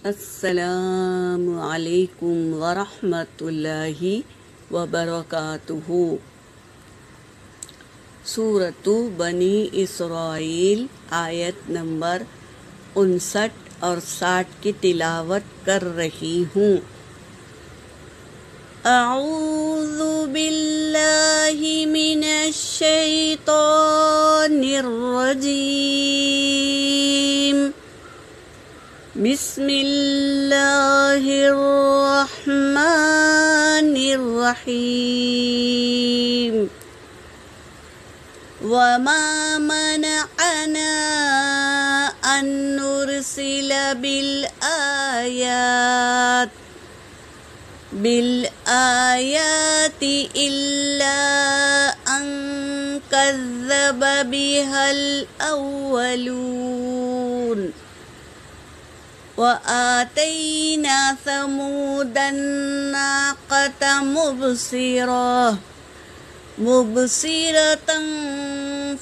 السلام علیکم ورحمۃ اللہ وبرکاتہ۔ سورۃ بنی اسرائیل آیت نمبر 59 اور 60 کی تلاوت کر رہی ہوں۔ اعوذ باللہ من الشیطان الرجیم، بسم اللہ الرحمن الرحیم۔ وما منعنا ان نرسل بالآیات الا ان کذب بها الاولون، وآتينا ثمود الناقة مبصرة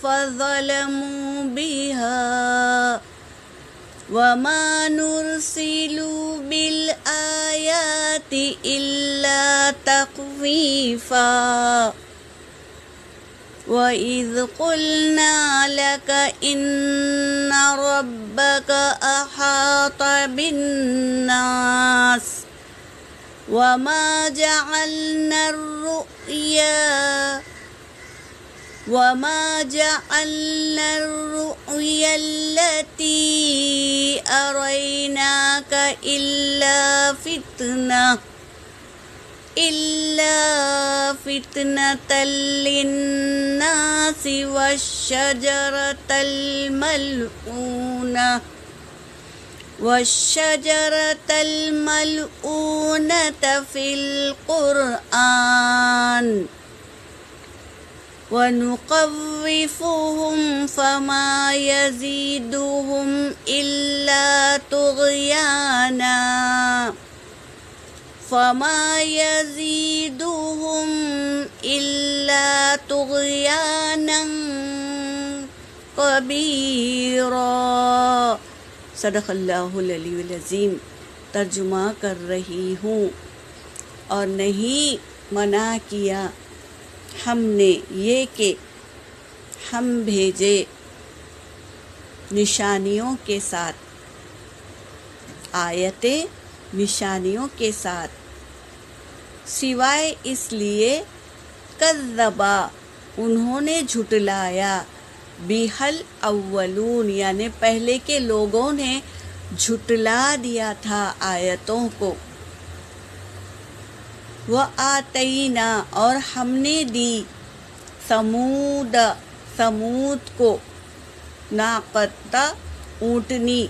فظلموا بها، وما نرسل بالآيات إلا تخويفا، وَإِذْ قُلْنَا لَكَ إِنَّ رَبَّكَ أَحَاطَ بِالنَّاسِ وَمَا جَعَلْنَا الرُّؤْيَا الَّتِي أَرَيْنَاكَ إِلَّا فِتْنَةً لِلنَّاسِ وَالشَّجَرَةَ الْمَلْعُونَةَ فِي الْقُرْآنِ، وَنُخَوِّفُهُمْ فَمَا يَزِيدُهُمْ إِلَّا طُغْيَانًا کبیرا۔ صدق اللہ العلی العظیم۔ ترجمہ کر رہی ہوں۔ اور نہیں منع کیا ہم نے یہ کہ ہم بھیجے نشانیوں کے ساتھ، آیتیں نشانیوں کے ساتھ، سوائے اس لیے کذبا انہوں نے جھٹلایا، بِہَل اولون یعنی پہلے کے لوگوں نے جھٹلا دیا تھا آیتوں کو، وَآتَيْنَا اور ہم نے دی ثمود کو، ناقۃ اونٹنی،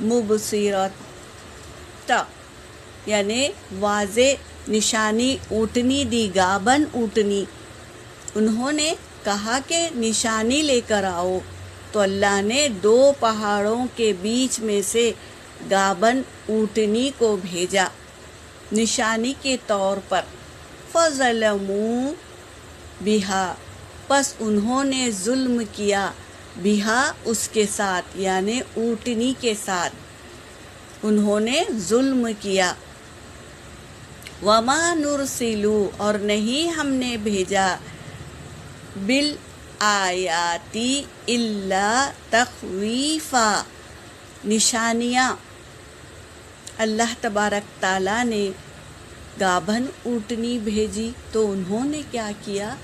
مبصرۃ یعنی واضح نشانی اونٹنی دی، گابن اونٹنی۔ انہوں نے کہا کہ نشانی لے کر آؤ، تو اللہ نے 2 پہاڑوں کے بیچ میں سے گابن اونٹنی کو بھیجا نشانی کے طور پر۔ فَظَلَمُوا بِهَا پس انہوں نے ظلم کیا، بِهَا اس کے ساتھ یعنی اونٹنی کے ساتھ انہوں نے ظلم کیا۔ وَمَا نُرْسِلُ اور نہیں ہم نے بھیجا، بِالْآيَاتِ إِلَّا تَخْوِيفًا نشانیاں۔ اللہ تبارک تعالیٰ نے گابن اونٹنی بھیجی تو انہوں نے کیا کیا؟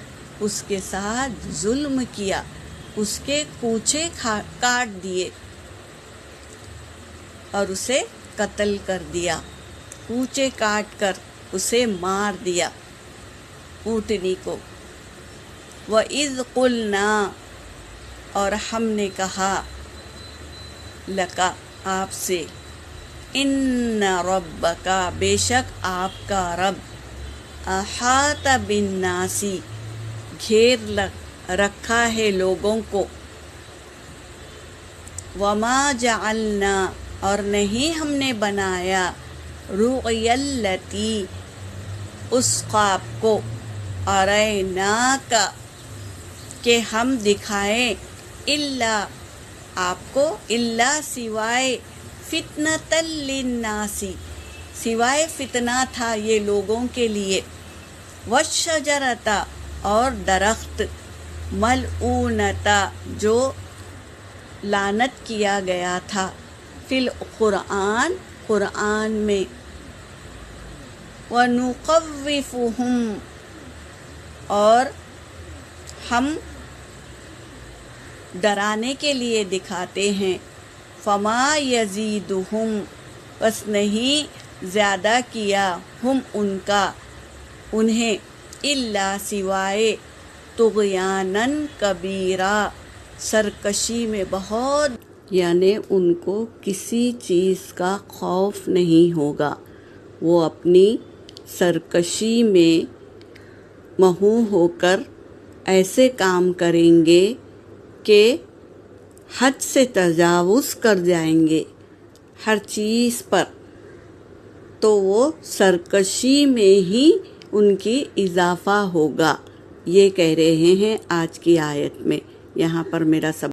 اس کے ساتھ ظلم کیا، اس کے کوچے کاٹ دیے اور اسے قتل کر دیا، کوچے کاٹ کر اسے مار دیا اونٹنی کو۔ وَإِذْ قُلْنَا اور ہم نے کہا، لَكَ آپ سے، إِنَّ رَبَّكَ بے شک آپ کا رب، أَحَاطَ بِالنَّاسِ گھیر رکھا ہے لوگوں کو، وَمَا جَعَلْنَا اور نہیں ہم نے بنایا، رُؤْيَا الَّتِي اس خواب کو، أَرَيْنَاكَ کہ ہم دکھائیں، اللہ آپ کو، اللہ سوائے فتنۃ للناس، سوائے فتنہ تھا یہ لوگوں کے لیے، والشجرۃ اور درخت، ملعونۃ جو لعنت کیا گیا تھا، فی القرآن قرآن میں، وَنُخَوِّفُهُمْ اور ہم ڈرانے کے لیے دکھاتے ہیں، فما یزیدہم بس نہیں زیادہ کیا ہم ان کا انہیں الا سوائے طغیاناً کبیرا سرکشی میں بہت، یعنی ان کو کسی چیز کا خوف نہیں ہوگا، وہ اپنی سرکشی میں محو ہو کر ایسے کام کریں گے کہ حد سے تجاوز کر جائیں گے ہر چیز پر، تو وہ سرکشی میں ہی ان کی اضافہ ہوگا، یہ کہہ رہے ہیں آج کی آیت میں۔ یہاں پر میرا